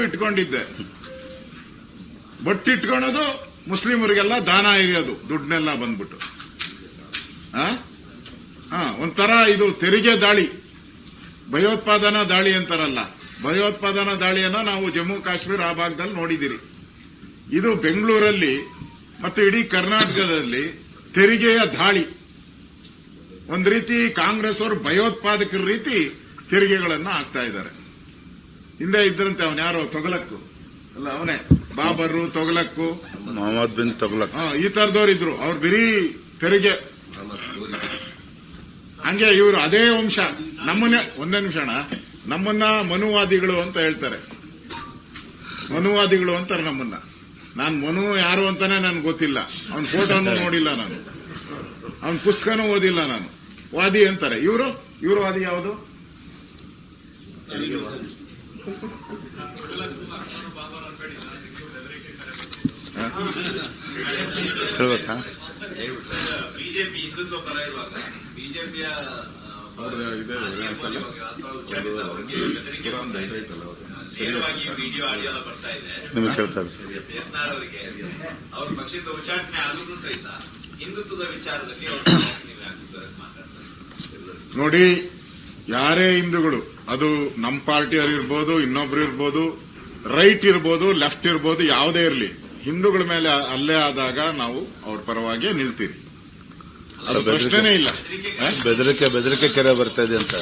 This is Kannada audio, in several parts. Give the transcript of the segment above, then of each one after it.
ಇಟ್ಕೊಂಡಿದ್ದೆ. ಬಟ್ಟಿಟ್ಕೊಳ್ಳೋದು ಮುಸ್ಲಿಮರಿಗೆಲ್ಲ ದಾನ ಹಿರಿಯೋದು ದುಡ್ಡನ್ನೆಲ್ಲ ಬಂದ್ಬಿಟ್ಟು ಒಂಥರ ಇದು ತೆರಿಗೆ ದಾಳಿ, ಭಯೋತ್ಪಾದನಾ ದಾಳಿ ಅಂತಾರಲ್ಲ, ಭಯೋತ್ಪಾದನಾ ದಾಳಿಯನ್ನ ನಾವು ಜಮ್ಮು ಕಾಶ್ಮೀರ ಆ ಭಾಗದಲ್ಲಿ ನೋಡಿದಿರಿ. ಇದು ಬೆಂಗಳೂರಲ್ಲಿ ಮತ್ತು ಇಡೀ ಕರ್ನಾಟಕದಲ್ಲಿ ತೆರಿಗೆಯ ದಾಳಿ. ಒಂದ್ ರೀತಿ ಕಾಂಗ್ರೆಸ್ ಅವರು ಭಯೋತ್ಪಾದಕರ ರೀತಿ ತೆರಿಗೆಗಳನ್ನ ಹಾಕ್ತಾ ಇದ್ದಾರೆ. ಹಿಂದೆ ಇದ್ರಂತೆ ಅವನ್ ಯಾರೋ ತೊಗಲಕ್ಕು ಅಲ್ಲ, ಅವನೇ ಬಾಬರು, ತೊಗಲಕ್ಕು, ಮೊಹಮ್ಮದ್ ಬಿನ್ ತೊಗಲಕ್, ಈ ತರದವ್ರು ಇದ್ರು. ಅವ್ರು ಬರೀ ತೆರಿಗೆ. ಹಂಗೆ ಇವರು ಅದೇ ವಂಶ. ನಮ್ಮನ್ನ ಒಂದೇ ನಿಮಿಷಣ, ನಮ್ಮನ್ನ ಮನುವಾದಿಗಳು ಅಂತ ಹೇಳ್ತಾರೆ. ಮನುವಾದಿಗಳು ಅಂತಾರೆ ನಮ್ಮನ್ನ. ನಾನು ಮನು ಯಾರು ಅಂತಾನೆ ನನ್ಗೆ ಗೊತ್ತಿಲ್ಲ. ಅವನ ಫೋಟೋನು ನೋಡಿಲ್ಲ ನಾನು, ಅವನ ಪುಸ್ತಕನೂ ಓದಿಲ್ಲ ನಾನು. ವಾದಿ ಅಂತಾರೆ ಇವರು ವಾದಿ ಯಾವುದು? ಹೇಳ್ಬೇಕಾ? ಬಿಜೆಪಿ ಹಿಂದುತ್ವ ಪರ ಇರುವಾಗ ಬಿಜೆಪಿಯ ನೇರವಾಗಿ ವಿಡಿಯೋ ಆಡಿಯೋ ಎಲ್ಲ ಬರ್ತಾ ಇದೆ. ನಿಮಗೆ ಹೇಳ್ತಾರೆ ಯತ್ನಾಳ್ ಅವರಿಗೆ ಅವ್ರ ಪಕ್ಷದ ಉಚ್ಚಾಟನೆ ಆದ್ರೂ ಸಹಿತ ಹಿಂದುತ್ವದ ವಿಚಾರದಲ್ಲಿ ಮಾತಾಡ್ತಾರೆ. ನೋಡಿ, ಯಾರೇ ಹಿಂದೂಗಳು, ಅದು ನಮ್ಮ ಪಾರ್ಟಿಯವ್ರು ಇರ್ಬೋದು, ಇನ್ನೊಬ್ರು ಇರ್ಬೋದು, ರೈಟ್ ಇರ್ಬೋದು, ಲೆಫ್ಟ್ ಇರ್ಬೋದು, ಯಾವುದೇ ಇರಲಿ, ಹಿಂದೂಗಳ ಮೇಲೆ ಅಲ್ಲೇ ಆದಾಗ ನಾವು ಅವ್ರ ಪರವಾಗಿ ನಿಲ್ತೀವಿ. ಅದು ಪ್ರಶ್ನೆನೇ ಇಲ್ಲ. ಬೆದರಿಕೆ ಕೆರೆ ಬರ್ತಾ ಇದೆ ಅಂತ.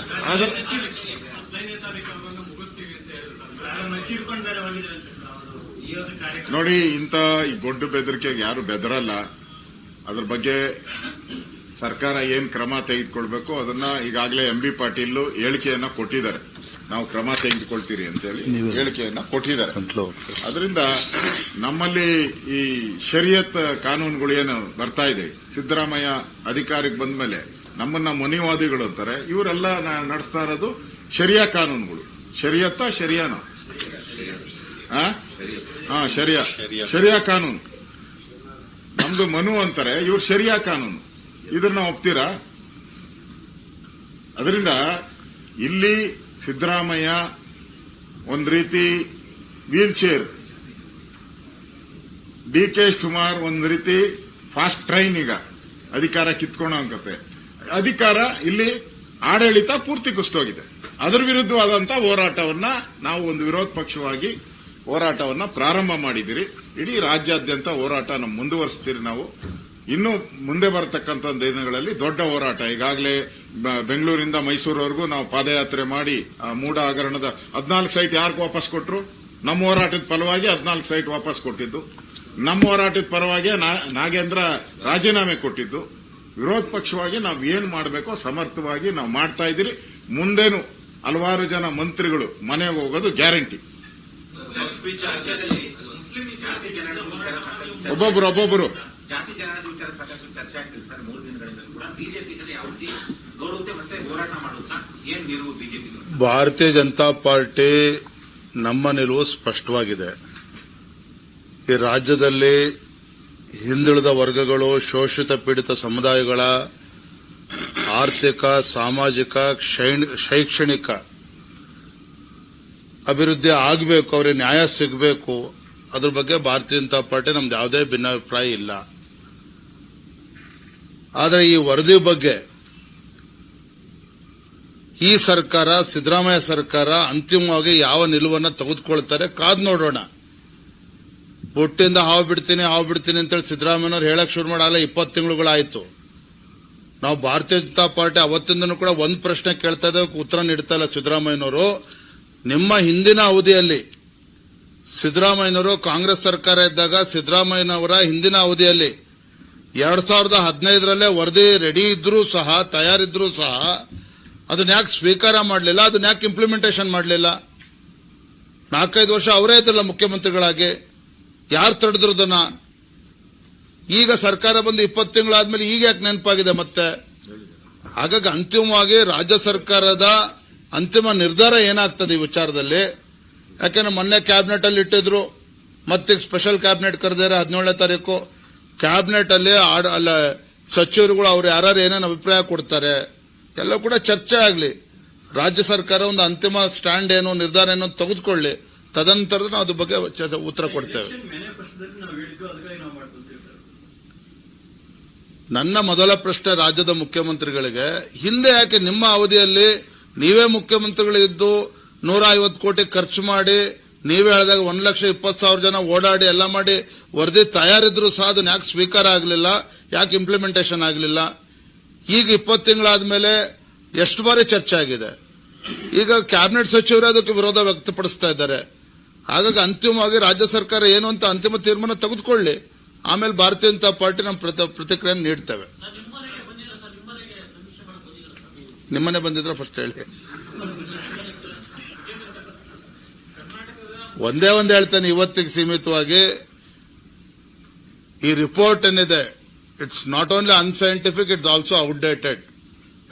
ನೋಡಿ, ಇಂಥ ಈ ದೊಡ್ಡ ಬೆದರಿಕೆಗೆ ಯಾರು ಬೆದರಲ್ಲ. ಅದ್ರ ಬಗ್ಗೆ ಸರ್ಕಾರ ಏನ್ ಕ್ರಮ ತೆಗೆದುಕೊಳ್ಬೇಕು ಅದನ್ನ ಈಗಾಗಲೇ MB ಪಾಟೀಲ್ ಹೇಳಿಕೆಯನ್ನ ಕೊಟ್ಟಿದ್ದಾರೆ. ನಾವು ಕ್ರಮ ತೆಗೆದುಕೊಳ್ತೀರಿ ಅಂತೇಳಿ ಹೇಳಿಕೆಯನ್ನ ಕೊಟ್ಟಿದ್ದಾರೆ. ಅದರಿಂದ ನಮ್ಮಲ್ಲಿ ಈ ಶರಿಯತ್ ಕಾನೂನುಗಳು ಏನು ಬರ್ತಾ ಇದೆ, ಸಿದ್ದರಾಮಯ್ಯ ಅಧಿಕಾರಕ್ಕೆ ಬಂದ ಮೇಲೆ ನಮ್ಮನ್ನ ಮನಿವಾದಿಗಳು ಅಂತಾರೆ. ಇವರೆಲ್ಲ ನಡೆಸ್ತಾ ಇರೋದು ಶರಿಯಾ ಕಾನೂನುಗಳು. ಶರಿಯಾನ ಶರಿಯಾ ಕಾನೂನು. ನಮ್ದು ಮನು ಅಂತಾರೆ, ಇವ್ರು ಶರಿಯಾ ಕಾನೂನು. ಇದನ್ನ ಒಪ್ತೀರಾ? ಅದರಿಂದ ಇಲ್ಲಿ ಸಿದ್ದರಾಮಯ್ಯ ಒಂದ್ ರೀತಿ ವೀಲ್ ಚೇರ್, DK ಶಿವಕುಮಾರ್ ಒಂದ್ ರೀತಿ ಫಾಸ್ಟ್ ಟ್ರೈನ್. ಈಗ ಅಧಿಕಾರ ಕಿತ್ಕೊಳ್ಳೋ ಅಂಕತೆ ಅಧಿಕಾರ ಇಲ್ಲಿ ಆಡಳಿತ ಪೂರ್ತಿ ಕುಸಿದೋಗಿದೆ. ಅದರ ವಿರುದ್ಧವಾದಂತ ಹೋರಾಟವನ್ನ ನಾವು ಒಂದು ವಿರೋಧ ಪಕ್ಷವಾಗಿ ಹೋರಾಟವನ್ನ ಪ್ರಾರಂಭ ಮಾಡಿದಿರಿ. ಇಡೀ ರಾಜ್ಯಾದ್ಯಂತ ಹೋರಾಟ ನಾವು ಮುಂದುವರಿಸ್ತೀರಿ. ನಾವು ಇನ್ನು ಮುಂದೆ ಬರತಕ್ಕಂತ ದಿನಗಳಲ್ಲಿ ದೊಡ್ಡ ಹೋರಾಟ. ಈಗಾಗಲೇ ಬೆಂಗಳೂರಿಂದ ಮೈಸೂರವರೆಗೂ ನಾವು ಪಾದಯಾತ್ರೆ ಮಾಡಿ ಮೂಡ ಹಗರಣದ 14 ಸೈಟ್ ಯಾರಿಗೆ ವಾಪಸ್ ಕೊಟ್ರು? ನಮ್ಮ ಹೋರಾಟದ ಫಲವಾಗಿ 14 ಸೈಟ್ ವಾಪಸ್ ಕೊಟ್ಟಿದ್ದು. ನಮ್ಮ ಹೋರಾಟದ ಪರವಾಗಿ ನಾಗೇಂದ್ರ ರಾಜೀನಾಮೆ ಕೊಟ್ಟಿದ್ದು. ವಿರೋಧ ಪಕ್ಷವಾಗಿ ನಾವು ಏನ್ ಮಾಡಬೇಕೋ ಸಮರ್ಥವಾಗಿ ನಾವು ಮಾಡ್ತಾ ಇದ್ದೀರಿ. ಮುಂದೇನು ಹಲವಾರು ಜನ ಮಂತ್ರಿಗಳು ಮನೆಗೆ ಹೋಗೋದು ಗ್ಯಾರಂಟಿ. ಒಬ್ಬೊಬ್ಬರು ಜಾತಿ ಜನಾಂಗದ ವಿಚಾರ ಸಾಕಷ್ಟು ಚರ್ಚೆ ಆಗ್ತಿದೆ ಸರ್. 3 ದಿನಗಳಿಂದ ಕೂಡ ಬಿಜೆಪಿನಲ್ಲಿ ಯಾವ ರೀತಿ ನೋಡುತ್ತೆ ಮತ್ತೆ ಹೋರಾಟ ಮಾಡುತ್ತಾ ಏನ್ ನಿಲುವು ಬಿಜೆಪಿ? ಭಾರತೀಯ ಜನತಾ ಪಾರ್ಟಿ ನಮ್ಮ ನಿಲುವು ಸ್ಪಷ್ಟವಾಗಿದೆ. ಈ ರಾಜ್ಯದಲ್ಲಿ ಹಿಂದುಳಿದ ವರ್ಗಗಳು, ಶೋಷಿತ ಪೀಡಿತ ಸಮುದಾಯಗಳ ಆರ್ಥಿಕ, ಸಾಮಾಜಿಕ, ಶೈಕ್ಷಣಿಕ ಅಭಿವೃದ್ಧಿ ಆಗಬೇಕು, ಅವರಿಗೆ ನ್ಯಾಯ ಸಿಗಬೇಕು. ಅದ್ರ ಬಗ್ಗೆ ಭಾರತೀಯ ಜನತಾ ಪಾರ್ಟಿ ನಮ್ದು ಯಾವುದೇ ಭಿನ್ನಾಭಿಪ್ರಾಯ ಇಲ್ಲ. ಆದರೆ ಈ ವರದಿ ಬಗ್ಗೆ ಈ ಸರ್ಕಾರ, ಸಿದ್ದರಾಮಯ್ಯ ಸರ್ಕಾರ ಅಂತಿಮವಾಗಿ ಯಾವ ನಿಲುವನ್ನು ತೆಗೆದುಕೊಳ್ತಾರೆ ಕಾದ್ ನೋಡೋಣ. ಬೊಟ್ಟಿಂದ ಹಾವು ಬಿಡ್ತೀನಿ ಅಂತೇಳಿ ಸಿದ್ದರಾಮಯ್ಯನವ್ರು ಹೇಳಕ್ ಶುರು ಮಾಡಲ್ಲ. 20 ತಿಂಗಳುಗಳಾಯ್ತು. ನಾವು ಭಾರತೀಯ ಜನತಾ ಪಾರ್ಟಿ ಅವತ್ತಿಂದನೂ ಕೂಡ ಒಂದು ಪ್ರಶ್ನೆ ಕೇಳ್ತಾ ಇದ್ದೇವೆ, ಉತ್ತರ ನೀಡ್ತಾ ಇಲ್ಲ ಸಿದ್ದರಾಮಯ್ಯನವರು. ನಿಮ್ಮ ಹಿಂದಿನ ಅವಧಿಯಲ್ಲಿ ಸಿದ್ದರಾಮಯ್ಯನವರು ಕಾಂಗ್ರೆಸ್ ಸರ್ಕಾರ ಇದ್ದಾಗ ಸಿದ್ದರಾಮಯ್ಯನವರ ಹಿಂದಿನ ಅವಧಿಯಲ್ಲಿ 2015ರಲ್ಲೇ ವರದಿ ರೆಡಿ ಇದ್ರೂ ಸಹ, ತಯಾರಿದ್ರೂ ಸಹ ಅದನ್ನ ಯಾಕೆ ಸ್ವೀಕಾರ ಮಾಡಲಿಲ್ಲ? ಅದನ್ನ ಯಾಕೆ ಇಂಪ್ಲಿಮೆಂಟೇಷನ್ ಮಾಡಲಿಲ್ಲ? 4-5 ವರ್ಷ ಅವರೇ ಇದ್ರಲ್ಲ ಮುಖ್ಯಮಂತ್ರಿಗಳಾಗಿ. ಯಾರು ತಡೆದ್ರದನ್ನ? ಈಗ ಸರ್ಕಾರ ಬಂದು 20 ತಿಂಗಳಾದ್ಮೇಲೆ ಈಗ ಯಾಕೆ ನೆನಪಾಗಿದೆ ಮತ್ತೆ? ಹಾಗಾಗಿ ಅಂತಿಮವಾಗಿ ರಾಜ್ಯ ಸರ್ಕಾರದ ಅಂತಿಮ ನಿರ್ಧಾರ ಏನಾಗ್ತದೆ ಈ ವಿಚಾರದಲ್ಲಿ? ಯಾಕೆಂದ್ರೆ ಮೊನ್ನೆ ಕ್ಯಾಬಿನೆಟ್ ಅಲ್ಲಿ ಇಟ್ಟಿದ್ರು, ಮತ್ತೆ ಸ್ಪೆಷಲ್ ಕ್ಯಾಬಿನೆಟ್ ಕರೆದಿದ್ದಾರೆ 17ನೇ ತಾರೀಕು. ಕ್ಯಾಬಿನೆಟ್ ಅಲ್ಲಿ ಸಚಿವರುಗಳು ಅವ್ರು ಯಾರು ಏನೇನು ಅಭಿಪ್ರಾಯ ಕೊಡ್ತಾರೆ ಎಲ್ಲ ಕೂಡ ಚರ್ಚೆ ಆಗಲಿ. ರಾಜ್ಯ ಸರ್ಕಾರ ಒಂದು ಅಂತಿಮ ಸ್ಟ್ಯಾಂಡ್ ಏನು ನಿರ್ಧಾರ ಏನೋ ತೆಗೆದುಕೊಳ್ಳಿ, ತದನಂತರ ನಾವು ಅದ್ರ ಬಗ್ಗೆ ಉತ್ತರ ಕೊಡ್ತೇವೆ. ನನ್ನ ಮೊದಲ ಪ್ರಶ್ನೆ ರಾಜ್ಯದ ಮುಖ್ಯಮಂತ್ರಿಗಳಿಗೆ, ಹಿಂದೆ ಯಾಕೆ ನಿಮ್ಮ ಅವಧಿಯಲ್ಲಿ ನೀವೇ ಮುಖ್ಯಮಂತ್ರಿಗಳಿದ್ದು 150 ಕೋಟಿ ಖರ್ಚು ಮಾಡಿ ನೀವೇ ಹೇಳಿದಾಗ 1,20,000 ಜನ ಓಡಾಡಿ ಎಲ್ಲ ಮಾಡಿ ವರದಿ ತಯಾರಿದ್ರು ಸಹ ಅದನ್ನ ಯಾಕೆ ಸ್ವೀಕಾರ ಆಗಲಿಲ್ಲ, ಯಾಕೆ ಇಂಪ್ಲಿಮೆಂಟೇಷನ್ ಆಗಲಿಲ್ಲ? ಈಗ 20 ತಿಂಗಳಾದ್ಮೇಲೆ ಎಷ್ಟು ಬಾರಿ ಚರ್ಚೆ ಆಗಿದೆ. ಈಗ ಕ್ಯಾಬಿನೆಟ್ ಸಚಿವರು ಅದಕ್ಕೆ ವಿರೋಧ ವ್ಯಕ್ತಪಡಿಸ್ತಾ ಇದ್ದಾರೆ. ಹಾಗಾಗಿ ಅಂತಿಮವಾಗಿ ರಾಜ್ಯ ಸರ್ಕಾರ ಏನು ಅಂತ ಅಂತಿಮ ತೀರ್ಮಾನ ತೆಗೆದುಕೊಳ್ಳಿ, ಆಮೇಲೆ ಭಾರತೀಯ ಜನತಾ ಪಾರ್ಟಿ ನಮ್ಮ ಪ್ರತಿಕ್ರಿಯೆ ನೀಡ್ತೇವೆ. ನಿಮ್ಮನೆ ಬಂದಿದ್ರೆ ಫಸ್ಟ್ ಹೇಳಿ. ಒಂದೇ ಹೇಳ್ತೇನೆ, ಇವತ್ತಿಗೆ ಸೀಮಿತವಾಗಿ ಈ ರಿಪೋರ್ಟ್ ಏನಿದೆ, it's not only unscientific, it's also outdated.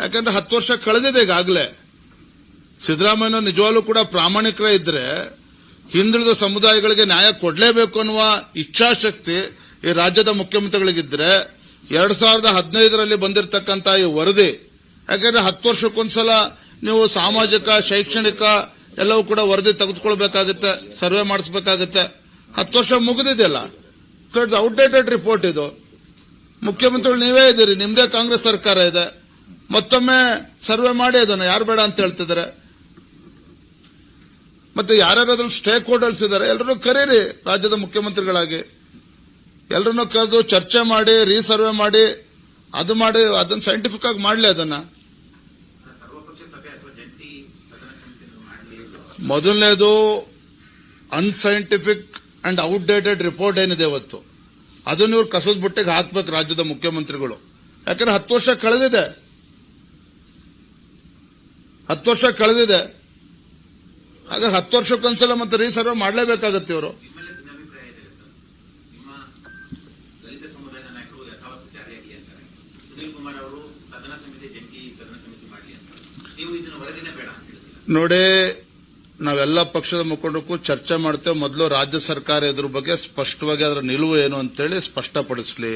ಯಾಕಂದ್ರೆ 10 ವರ್ಷ ಕಳೆದಿದೆ ಈಗಾಗಲೇ. ಸಿದ್ದರಾಮಯ್ಯ ನಿಜವಾಗ್ಲೂ ಕೂಡ ಪ್ರಾಮಾಣಿಕರೇ ಇದ್ರೆ ಹಿಂದುಳಿದ ಸಮುದಾಯಗಳಿಗೆ ನ್ಯಾಯ ಕೊಡಲೇಬೇಕು ಅನ್ನುವ ಇಚ್ಛಾಶಕ್ತಿ ಈ ರಾಜ್ಯದ ಮುಖ್ಯಮಂತ್ರಿಗಳಿಗಿದ್ರೆ 2015ರಲ್ಲಿ ಬಂದಿರತಕ್ಕಂತ ಈ ವರದಿ, ಯಾಕಂದ್ರೆ 10 ವರ್ಷಕ್ಕೊಂದ್ಸಲ ನೀವು ಸಾಮಾಜಿಕ ಶೈಕ್ಷಣಿಕ ಎಲ್ಲವೂ ಕೂಡ ವರದಿ ತೆಗೆದುಕೊಳ್ಬೇಕಾಗುತ್ತೆ, ಸರ್ವೆ ಮಾಡಿಸಬೇಕಾಗುತ್ತೆ. 10 ವರ್ಷ ಮುಗಿದಿದೆಯಲ್ಲ, ಸೊ ಇಟ್ಸ್ ಔಟ್ಡೇಟೆಡ್ ರಿಪೋರ್ಟ್ ಇದು. ಮುಖ್ಯಮಂತ್ರಿಗಳು ನೀವೇ ಇದ್ದೀರಿ, ನಿಮ್ದೇ ಕಾಂಗ್ರೆಸ್ ಸರ್ಕಾರ ಇದೆ, ಮತ್ತೊಮ್ಮೆ ಸರ್ವೆ ಮಾಡಿ ಅದನ್ನು ಯಾರು ಬೇಡ ಅಂತ ಹೇಳ್ತಿದ್ದಾರೆ. ಮತ್ತೆ ಯಾರ್ಯಾರದ್ರಲ್ಲಿ ಸ್ಟೇಕ್ ಹೋಲ್ಡರ್ಸ್ ಇದ್ದಾರೆ ಎಲ್ಲರನ್ನೂ ಕರೀರಿ ರಾಜ್ಯದ ಮುಖ್ಯಮಂತ್ರಿಗಳಾಗಿ, ಎಲ್ಲರನ್ನೂ ಕರೆದು ಚರ್ಚೆ ಮಾಡಿ ರೀಸರ್ವೆ ಮಾಡಿ ಅದನ್ನ ಸೈಂಟಿಫಿಕ್ ಆಗಿ ಮಾಡಲಿ. ಅದನ್ನ ಮೊದಲನೇದು ಅನ್ಸೈಂಟಿಫಿಕ್ ಅಂಡ್ ಔಟ್ಡೇಟೆಡ್ ರಿಪೋರ್ಟ್ ಏನಿದೆ ಇವತ್ತು, ಅದನ್ನ ಇವ್ರು ಕಸದ ಬುಟ್ಟಿಗೆ ಹಾಕ್ಬೇಕು ರಾಜ್ಯದ ಮುಖ್ಯಮಂತ್ರಿಗಳು. ಯಾಕಂದ್ರೆ 10 ವರ್ಷ ಕಳೆದಿದೆ, 10 ವರ್ಷ ಕಳೆದಿದೆ. ಹಾಗೆ 10 ವರ್ಷಕ್ಕೊಂದ್ಸಲ ಮತ್ತೆ ರೀಸರ್ವೆ ಮಾಡಲೇಬೇಕಾಗತ್ತೆ ಇವರು. ನೋಡಿ, ನಾವೆಲ್ಲ ಪಕ್ಷದ ಮುಖಂಡಕ್ಕೂ ಚರ್ಚೆ ಮಾಡ್ತೇವೆ. ಮೊದಲು ರಾಜ್ಯ ಸರ್ಕಾರ ಇದ್ರ ಬಗ್ಗೆ ಸ್ಪಷ್ಟವಾಗಿ ಅದರ ನಿಲುವು ಏನು ಅಂತೇಳಿ ಸ್ಪಷ್ಟಪಡಿಸಲಿ.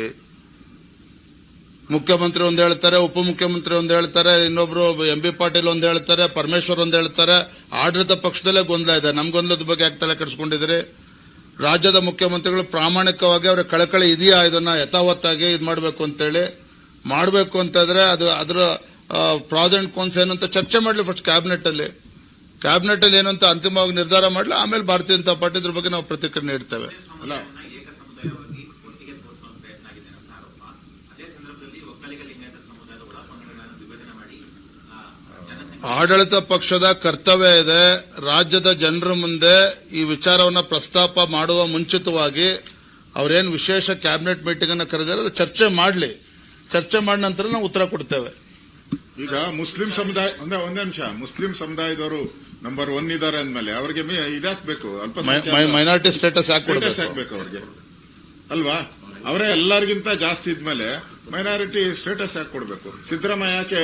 ಮುಖ್ಯಮಂತ್ರಿ ಒಂದು ಹೇಳ್ತಾರೆ, ಉಪಮುಖ್ಯಮಂತ್ರಿ ಒಂದು ಹೇಳ್ತಾರೆ, ಇನ್ನೊಬ್ರು MB ಪಾಟೀಲ್ ಒಂದು ಹೇಳ್ತಾರೆ, ಪರಮೇಶ್ವರ್ ಒಂದು ಹೇಳ್ತಾರೆ. ಆಡಳಿತ ಪಕ್ಷದಲ್ಲೇ ಗೊಂದಲ ಇದೆ. ನಮ್ ಗೊಂದಲದ ಬಗ್ಗೆ ಯಾಕೆ ತಲೆ ಕೆಡಿಸ್ಕೊಂಡಿದ್ದೀರಿ? ರಾಜ್ಯದ ಮುಖ್ಯಮಂತ್ರಿಗಳು ಪ್ರಾಮಾಣಿಕವಾಗಿ ಅವರ ಕಳಕಳಿ ಇದೆಯಾ, ಇದನ್ನ ಯಥಾವತ್ತಾಗಿ ಇದು ಮಾಡಬೇಕು ಅಂತೇಳಿ ಮಾಡಬೇಕು ಅಂತಾದ್ರೆ ಅದರ ಪ್ರಾಸ್ ಅಂಡ್ ಕಾನ್ಸ್ ಏನು ಅಂತ ಚರ್ಚೆ ಮಾಡಲಿ ಫಸ್ಟ್ ಕ್ಯಾಬಿನೆಟ್ ಅಲ್ಲಿ ಏನು ಅಂತ ಅಂತಿಮವಾಗಿ ನಿರ್ಧಾರ ಮಾಡಲಿ. ಆಮೇಲೆ ಭಾರತೀಯ ಜನತಾ ಪಾರ್ಟಿ ಇದ್ರ ಬಗ್ಗೆ ನಾವು ಪ್ರತಿಕ್ರಿಯೆ ನೀಡ್ತೇವೆ. ಆಡಳಿತ ಪಕ್ಷದ ಕರ್ತವ್ಯ ಇದೆ ರಾಜ್ಯದ ಜನರ ಮುಂದೆ ಈ ವಿಚಾರವನ್ನು ಪ್ರಸ್ತಾಪ ಮಾಡುವ ಮುಂಚಿತವಾಗಿ ಅವರೇನು ವಿಶೇಷ ಕ್ಯಾಬಿನೆಟ್ ಮೀಟಿಂಗ್ ಅನ್ನು ಕರೆದಿದ್ದಾರೆ ಚರ್ಚೆ ಮಾಡಲಿ. ಚರ್ಚೆ ಮಾಡಿದ ನಂತರ ನಾವು ಉತ್ತರ ಕೊಡ್ತೇವೆ. ಈಗ ಮುಸ್ಲಿಂ ಸಮುದಾಯ ಒಂದೇ ನಿಮಿಷ, ಮುಸ್ಲಿಂ ಸಮುದಾಯದವರು ನಂಬರ್ 1 ಇದ್ದಾರೆ ಅಂದ್ಮೇಲೆ ಅವರಿಗೆ ಇದಾಕ್ಬೇಕು, ಮೈನಾರಿಟಿ ಸ್ಟೇಟಸ್ ಹಾಕ್ಬೇಕು ಅವ್ರಿಗೆ ಅಲ್ವಾ? ಅವರೇ ಎಲ್ಲರಿಗಿಂತ ಜಾಸ್ತಿ ಇದ್ಮೇಲೆ ಮೈನಾರಿಟಿ ಸ್ಟೇಟಸ್ ಯಾಕೆ ಕೊಡ್ಬೇಕು? ಸಿದ್ದರಾಮಯ್ಯ ಯಾಕೆ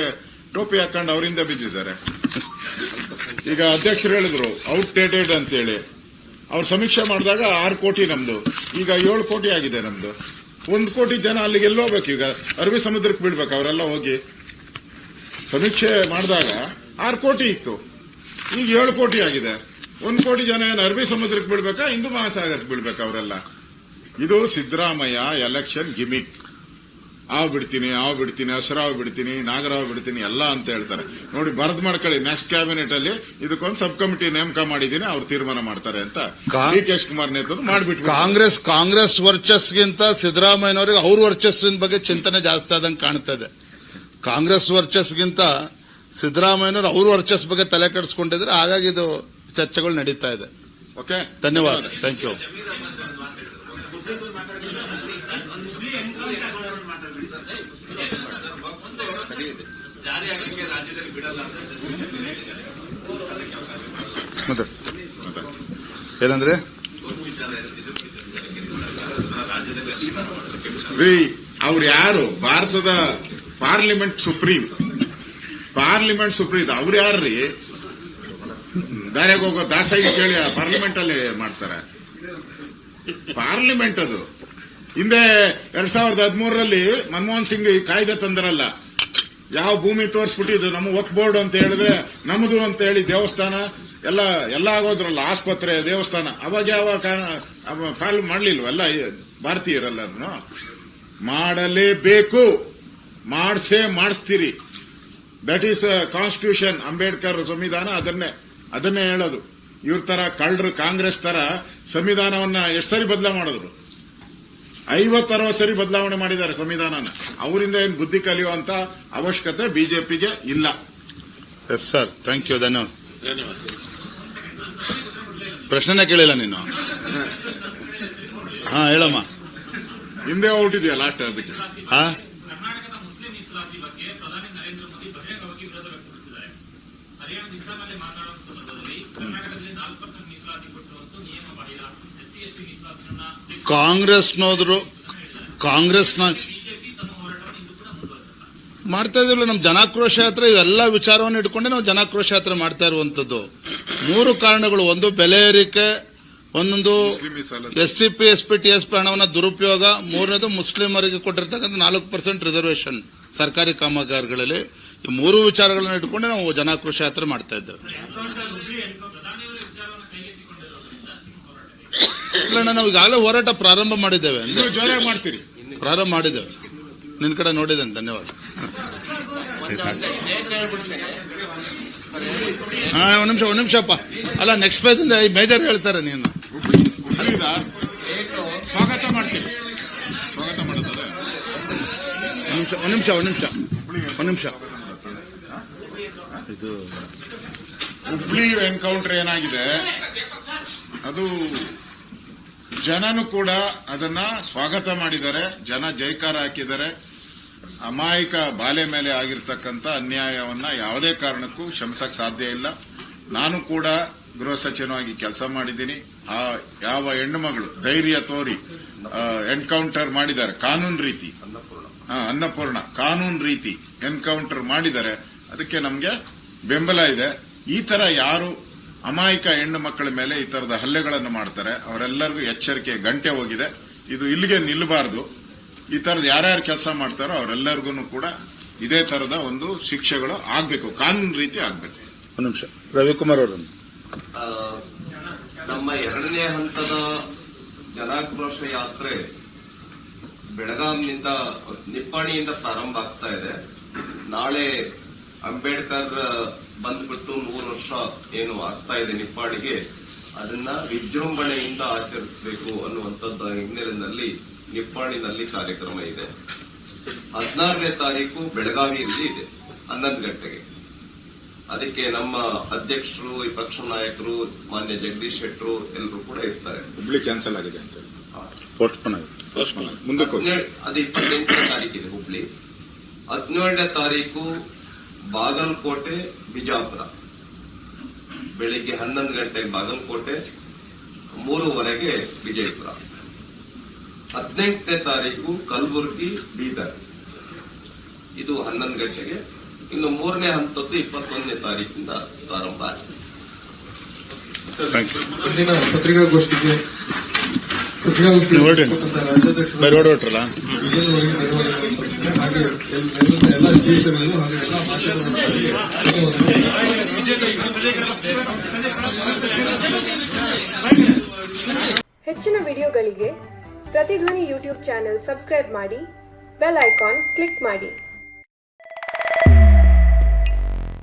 ಟೋಪಿ ಹಾಕೊಂಡು ಅವರಿಂದ ಬಿದ್ದಿದ್ದಾರೆ? ಈಗ ಅಧ್ಯಕ್ಷರು ಹೇಳಿದ್ರು ಔಟ್ಡೇಟೆಡ್ ಅಂತೇಳಿ. ಅವ್ರು ಸಮೀಕ್ಷೆ ಮಾಡಿದಾಗ 6 ಕೋಟಿ ನಮ್ದು, ಈಗ 7 ಕೋಟಿ ಆಗಿದೆ ನಮ್ದು. 1 ಕೋಟಿ ಜನ ಅಲ್ಲಿಗೆ ಎಲ್ಲೋಗ್ಬೇಕು? ಈಗ ಅರಬ್ಬಿ ಸಮುದ್ರಕ್ಕೆ ಬಿಡ್ಬೇಕು ಅವರೆಲ್ಲ ಹೋಗಿ. ಸಮೀಕ್ಷೆ ಮಾಡಿದಾಗ 6 ಕೋಟಿ ಇತ್ತು, ಈಗ 7 ಕೋಟಿ ಆಗಿದೆ. 1 ಕೋಟಿ ಜನ ಏನು ಅರಬ್ಬಿ ಸಮುದ್ರಕ್ಕೆ ಬಿಡ್ಬೇಕಾ, ಹಿಂದೂ ಮಹಾಸಾಗರಕ್ಕೆ ಬಿಡ್ಬೇಕಾ ಅವರೆಲ್ಲ? ಇದು ಸಿದ್ದರಾಮಯ್ಯ ಎಲೆಕ್ಷನ್ ಗಿಮಿಕ್. ಬಿಡ್ತೀನಿ, ಹಸರಾವ್ ಬಿಡ್ತೀನಿ, ನಾಗರಾವ್ ಬಿಡ್ತೀನಿ ಎಲ್ಲ ಅಂತ ಹೇಳ್ತಾರೆ. ನೋಡಿ, ಬರದ್ ಮಾಡ್ಕೊಳ್ಳಿ, ನೆಕ್ಸ್ಟ್ ಕ್ಯಾಬಿನೆಟ್ ಅಲ್ಲಿ ಇದಕ್ಕೊಂದು ಸಬ್ ಕಮಿಟಿ ನೇಮಕ ಮಾಡಿದೀನಿ, ಅವ್ರು ತೀರ್ಮಾನ ಮಾಡ್ತಾರೆ ಅಂತ DK ಶಿವಕುಮಾರ್ ನೇತೃತ್ವ ಮಾಡ್ಬಿಟ್ಟು. ಕಾಂಗ್ರೆಸ್ ವರ್ಚಸ್ಗಿಂತ ಸಿದ್ದರಾಮಯ್ಯನವರಿಗೆ ಅವ್ರ ವರ್ಚಸ್ಸಿನ ಬಗ್ಗೆ ಚಿಂತನೆ ಜಾಸ್ತಿ ಆದಂಗೆ ಕಾಣ್ತದೆ. ಕಾಂಗ್ರೆಸ್ ವರ್ಚಸ್ಗಿಂತ ಸಿದ್ದರಾಮಯ್ಯನವರು ಅವ್ರ ವರ್ಚಸ್ ಬಗ್ಗೆ ತಲೆ ಕೆಡಿಸ್ಕೊಂಡಿದ್ರೆ, ಹಾಗಾಗಿ ಇದು ಚರ್ಚೆಗಳು ನಡೀತಾ ಇದೆ. ಓಕೆ, ಧನ್ಯವಾದ. Thank you. ಏನಂದ್ರೆ ಅವ್ರು ಯಾರು? ಭಾರತದ ಪಾರ್ಲಿಮೆಂಟ್ ಸುಪ್ರೀಂ ಅವ್ರು ಯಾರ್ರೀ? ದಾರ್ಯಾಗ ಹೋಗೋ ದಾಸಾಗಿ ಕೇಳಿ ಪಾರ್ಲಿಮೆಂಟ್ ಅಲ್ಲಿ ಮಾಡ್ತಾರೆ. ಪಾರ್ಲಿಮೆಂಟ್ ಅದು ಹಿಂದೆ 2013ರಲ್ಲಿ ಮನಮೋಹನ್ ಸಿಂಗ್ ಕಾಯ್ದೆ ತಂದರಲ್ಲ, ಯಾವ ಭೂಮಿ ತೋರಿಸ್ಬಿಟ್ಟಿದ್ರು ನಮ್ಮ ವಕ್ಫ್ ಬೋರ್ಡ್ ಅಂತ ಹೇಳಿದ್ರೆ ನಮ್ದು ಅಂತ ಹೇಳಿ ದೇವಸ್ಥಾನ ಎಲ್ಲ ಆಗೋದ್ರಲ್ಲ, ಆಸ್ಪತ್ರೆ, ದೇವಸ್ಥಾನ. ಅವಾಗ ಯಾವ ಫಾಲೋ ಮಾಡ್ಲಿಲ್ವ ಎಲ್ಲ ಭಾರತೀಯರೆಲ್ಲರೂ? ಮಾಡಲೇಬೇಕು, ಮಾಡಿಸ್ತೀರಿ. That is constitution. ಅಂಬೇಡ್ಕರ್ ಸಂವಿಧಾನ ಅದನ್ನೇ ಹೇಳೋದು. ಇವ್ರ ತರ ಕಳ್ಳರು ಕಾಂಗ್ರೆಸ್ ತರ ಸಂವಿಧಾನವನ್ನ ಎಷ್ಟು ಸರಿ ಬದಲಾವಣೆ ಮಾಡಿದ್ರು? 50-60 ಸರಿ ಬದಲಾವಣೆ ಮಾಡಿದ್ದಾರೆ ಸಂವಿಧಾನನ. ಅವರಿಂದ ಏನು ಬುದ್ಧಿ ಕಲಿಯುವಂತ ಅವಶ್ಯಕತೆ ಬಿಜೆಪಿಗೆ ಇಲ್ಲ. ಎಸ್ ಸರ್, ಥ್ಯಾಂಕ್ ಯು, ಧನ್ಯವಾದ. ಪ್ರಶ್ನೆನೇ ಕೇಳಿಲ್ಲ ನೀನು. ಹಾ, ಹೇಳಮ್ಮ. ಹಿಂದೆ ಹೋಗ್ಬಿಟ್ಟಿದ್ಯಾ ಲಾಸ್ಟ್ ಅದಕ್ಕೆ. ಹಾ, ಕರ್ನಾಟಕದ ಮುಸ್ಲಿಂ ಮೀಸಲಾತಿ ಬಗ್ಗೆ ಪ್ರಧಾನಿ ನರೇಂದ್ರ ಮೋದಿ ಬಹಿರಂಗವಾಗಿ ವಿರೋಧ ವ್ಯಕ್ತಪಡಿಸಿದ್ದಾರೆ. ಹರಿಯಾಣದ ಇಸ್ಲಾಂನಲ್ಲಿ ಮಾತನಾಡುವ ಸಂದರ್ಭದಲ್ಲಿ ಕರ್ನಾಟಕದಲ್ಲಿ 4% ಮೀಸಲಾತಿ ಕೊಟ್ಟಿರುವಂತೂ ನಿಯಮ ಬಾಹಿರ, SC/ST ಮೀಸಲಾತಿಯನ್ನ ಕಾಂಗ್ರೆಸ್ನ ಬಿಜೆಪಿ ತಮ್ಮ ಹೋರಾಟವನ್ನು ಇಂದು ಕೂಡ ಮುಂದುವರೆಸಿದ್ದಾರೆ. ಮಾಡ್ತಾ ಇದ್ರಲ್ಲ. ನಮ್ಮ ಜನಾಕ್ರೋಶ ಯಾತ್ರೆ ಇವೆಲ್ಲ ವಿಚಾರವನ್ನು ಇಟ್ಕೊಂಡೆ ನಾವು ಜನಾಕ್ರೋಶ ಯಾತ್ರೆ ಮಾಡ್ತಾ ಇರುವಂತದ್ದು. 3 ಕಾರಣಗಳು. ಒಂದು, ಬೆಲೆ ಏರಿಕೆ. ಒಂದೊಂದು, SCP, SP, TSP ಹಣವನ್ನ ದುರುಪಯೋಗ. 3ನೇದು, ಮುಸ್ಲಿಮರಿಗೆ ಕೊಟ್ಟಿರ್ತಕ್ಕಂಥ 4% ರಿಸರ್ವೇಶನ್ ಸರ್ಕಾರಿ ಕಾಮಗಾರಿಗಳಲ್ಲಿ. ಈ 3 ವಿಚಾರಗಳನ್ನ ಇಟ್ಕೊಂಡೆ ನಾವು ಜನಾಕ್ರೋಶ ಯಾತ್ರೆ ಮಾಡ್ತಾ ಇದ್ದೇವೆ. ಇಲ್ಲ, ನಾವು ಈಗಾಗಲೇ ಹೋರಾಟ ಪ್ರಾರಂಭ ಮಾಡಿದ್ದೇವೆ. ಜೋರಾಗಿ ಮಾಡ್ತೀರಿ? ಪ್ರಾರಂಭ ಮಾಡಿದ್ದೇವೆ. ನಿನ್ ಕಡೆ ನೋಡಿದ್ದೇನೆ, ಧನ್ಯವಾದ. ಹಾ, ಒಂದ್ ನಿಮಿಷಪ್ಪ. ಅಲ್ಲ, ನೆಕ್ಸ್ಟ್ ಪೇಜ್ ಇಂದ ಮೇಜರ್ ಹೇಳ್ತಾರೆ. ನೀನು ಹುಬ್ಳಿದ ಸ್ವಾಗತ ಮಾಡ್ತೀರಿ? ಸ್ವಾಗತ ಮಾಡೋದಲ್ಲ. ಒಂದ್ ನಿಮಿಷ. ಇದು ಹುಬ್ಳಿ ಎನ್ಕೌಂಟರ್ ಏನಾಗಿದೆ, ಅದು ಜನನು ಕೂಡ ಅದನ್ನ ಸ್ವಾಗತ ಮಾಡಿದ್ದಾರೆ. ಜನ ಜೈಕಾರ ಹಾಕಿದ್ದಾರೆ. ಅಮಾಯಕ ಬಾಲೆ ಮೇಲೆ ಆಗಿರ್ತಕ್ಕಂಥ ಅನ್ಯಾಯವನ್ನ ಯಾವುದೇ ಕಾರಣಕ್ಕೂ ಕ್ಷಮಿಸಕ್ ಸಾಧ್ಯ ಇಲ್ಲ. ನಾನು ಕೂಡ ಗೃಹ ಸಚಿವನಾಗಿ ಕೆಲಸ ಮಾಡಿದ್ದೀನಿ. ಯಾವ ಹೆಣ್ಣು ಮಗಳು ಧೈರ್ಯ ತೋರಿ ಎನ್ಕೌಂಟರ್ ಮಾಡಿದ್ದಾರೆ, ಕಾನೂನು ರೀತಿ, ಅನ್ನಪೂರ್ಣ ಕಾನೂನು ರೀತಿ ಎನ್ಕೌಂಟರ್ ಮಾಡಿದ್ದಾರೆ, ಅದಕ್ಕೆ ನಮ್ಗೆ ಬೆಂಬಲ ಇದೆ. ಈ ತರ ಯಾರು ಅಮಾಯಕ ಹೆಣ್ಣು ಮಕ್ಕಳ ಮೇಲೆ ಈ ತರದ ಹಲ್ಲೆಗಳನ್ನು ಮಾಡ್ತಾರೆ ಅವರೆಲ್ಲರಿಗೂ ಎಚ್ಚರಿಕೆ ಗಂಟೆ ಹೋಗಿದೆ. ಇದು ಇಲ್ಲಿಗೆ ನಿಲ್ಲಬಾರದು. ಈ ತರದ ಯಾರ್ಯಾರು ಕೆಲಸ ಮಾಡ್ತಾರೋ ಅವರೆಲ್ಲರಿಗೂ ಕೂಡ ಇದೇ ತರದ ಒಂದು ಶಿಕ್ಷೆಗಳು ಆಗ್ಬೇಕು, ಕಾನೂನು ರೀತಿ ಆಗ್ಬೇಕು. ಒಂದು ನಿಮಿಷ, ರವಿಕುಮಾರ್ ಅವರು. ನಮ್ಮ 2ನೇ ಹಂತದ ಜನಾಕ್ರೋಶ ಯಾತ್ರೆ ಬೆಳಗಾಂನಿಂದ, ನಿಪ್ಪಾಣಿಯಿಂದ ಪ್ರಾರಂಭ ಆಗ್ತಾ ಇದೆ. ನಾಳೆ ಅಂಬೇಡ್ಕರ್ ಬಂದ್ಬಿಟ್ಟು 100 ವರ್ಷ ಏನು ಆಗ್ತಾ ಇದೆ ನಿಪ್ಪಾಣಿಗೆ, ಅದನ್ನ ವಿಜೃಂಭಣೆಯಿಂದ ಆಚರಿಸಬೇಕು ಅನ್ನುವಂಥದ್ದು ಹಿನ್ನೆಲೆಯಲ್ಲಿ ನಿಪ್ಪಾಣಿನಲ್ಲಿ ಕಾರ್ಯಕ್ರಮ ಇದೆ. 16ನೇ ತಾರೀಕು ಬೆಳಗಾವಿಯಲ್ಲಿ ಇದೆ 11 ಗಂಟೆಗೆ. ಅದಕ್ಕೆ ನಮ್ಮ ಅಧ್ಯಕ್ಷರು, ವಿಪಕ್ಷ ನಾಯಕರು, ಮಾನ್ಯ ಜಗದೀಶ್ ಶೆಟ್ಟರು ಎಲ್ಲರೂ ಕೂಡ ಇರ್ತಾರೆ. ಹುಬ್ಳಿ ಕ್ಯಾನ್ಸಲ್ ಆಗಿದೆ ಅಂತ ಮುಂದಕ್ಕೆ ಅದು 28ನೇ ತಾರೀಕಿದೆ ಹುಬ್ಳಿ. 17ನೇ ತಾರೀಕು ಬಾಗಲಕೋಟೆ, ಬಿಜಾಪುರ. ಬೆಳಿಗ್ಗೆ 11 ಗಂಟೆಗೆ ಬಾಗಲಕೋಟೆ, 3:15 ವಿಜಯಪುರ. 18ನೇ ತಾರೀಕು ಕಲಬುರಗಿ, ಬೀದರ್. ಇದು 11 ಗಂಟೆಗೆ. ಇನ್ನು 3ನೇ ಹಂತದ್ದು 21ನೇ ತಾರೀಕಿಂದ ಪ್ರಾರಂಭ ಆಗಿದೆ. ಪತ್ರಿಕಾಗೋಷ್ಠಿಗೆ ಹೊರಟ್ರಲ್ಲ. ಹೆಚ್ಚಿನ ವಿಡಿಯೋಗಳಿಗೆ ಪ್ರತಿಧ್ವನಿ ಯೂಟ್ಯೂಬ್ ಚಾನೆಲ್ ಸಬ್ಸ್ಕ್ರೈಬ್ ಮಾಡಿ, ಬೆಲ್ ಐಕಾನ್ ಕ್ಲಿಕ್ ಮಾಡಿ.